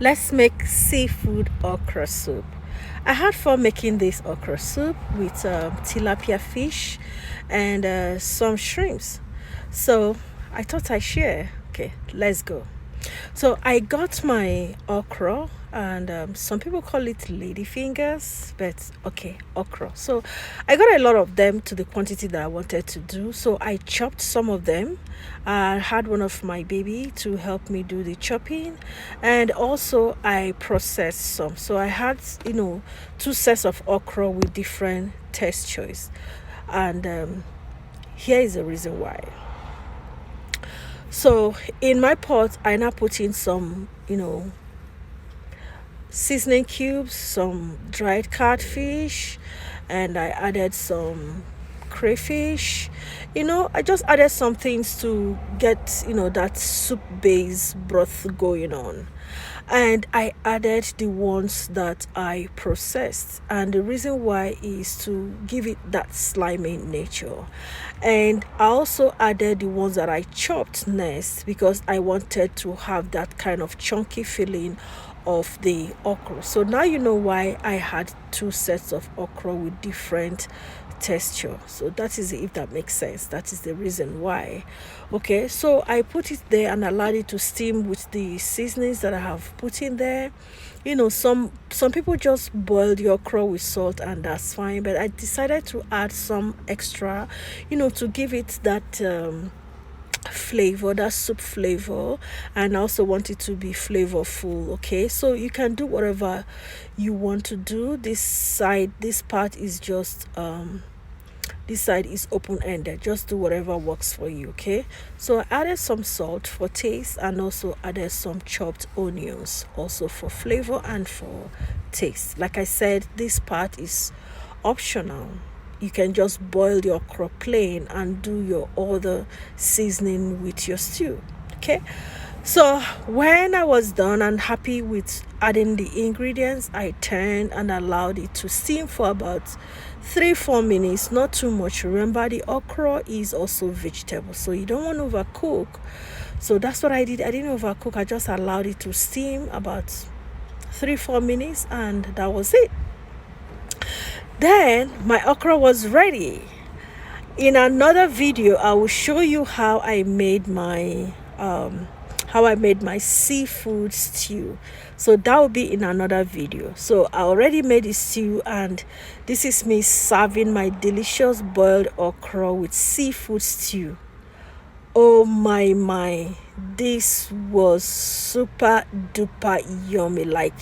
Let's make seafood okra soup. I had fun making this okra soup with tilapia fish and some shrimps. So I thought I'd share. Okay, let's go. So I got my okra, and some people call it lady fingers, but okay, okra. So I got a lot of them to the quantity that I wanted to do. So I chopped some of them. I had one of my baby to help me do the chopping, and also I processed some. So I had, two sets of okra with different textures, and here is the reason why. So in my pot, I now put in some, seasoning cubes, some dried catfish, and I added some crayfish. I just added some things to get, that soup base broth going on. And I added the ones that I processed. And the reason why is to give it that slimy nature. And I also added the ones that I chopped next because I wanted to have that kind of chunky feeling of the okra. So now you know why I had two sets of okra with different texture. So that is, if that makes sense, that is the reason why. Okay, so I put it there and allowed it to steam with the seasonings that I have put in there. Some people just boil the okra with salt and that's fine, but I decided to add some extra, to give it that flavor, that soup flavor, and I also want it to be flavorful. Okay, so you can do whatever you want to do. This part is just this side is open-ended. Just do whatever works for you. Okay, so I added some salt for taste and also added some chopped onions also for flavor and for taste. Like I said, this part is optional. You can just boil your okra plain and do your other seasoning with your stew. Okay, so when I was done and happy with adding the ingredients, I turned and allowed it to steam for about 3-4 minutes, not too much. Remember, the okra is also vegetable, so you don't want to overcook. So that's what I did. I didn't overcook. I just allowed it to steam about 3-4 minutes, and that was it. Then my okra was ready. In another video, I will show you how I made my seafood stew. So that will be in another video. So I already made the stew, and this is me serving my delicious boiled okra with seafood stew. Oh my, this was super duper yummy. Like,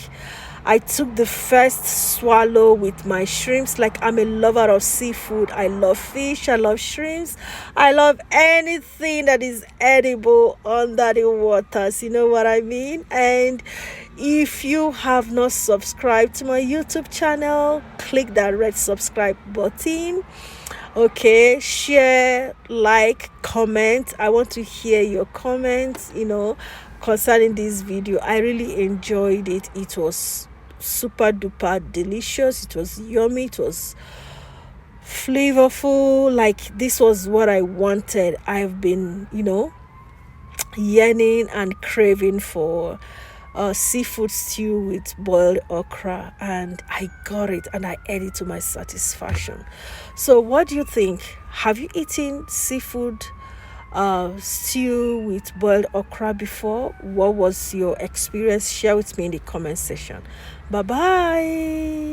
I took the first swallow with my shrimps. Like, I'm a lover of seafood. I love fish, I love shrimps, I love anything that is edible under the waters, you know what I mean? And if you have not subscribed to my YouTube channel, click that red subscribe button. Okay, share, like, comment. I want to hear your comments, concerning this video. I really enjoyed it. It was super duper delicious. It was yummy. It was flavorful. Like, this was what I wanted. I've been, yearning and craving for seafood stew with boiled okra, and I got it and I ate it to my satisfaction. So what do you think? Have you eaten seafood stew with boiled okra before? What was your experience? Share with me in the comment section. Bye bye.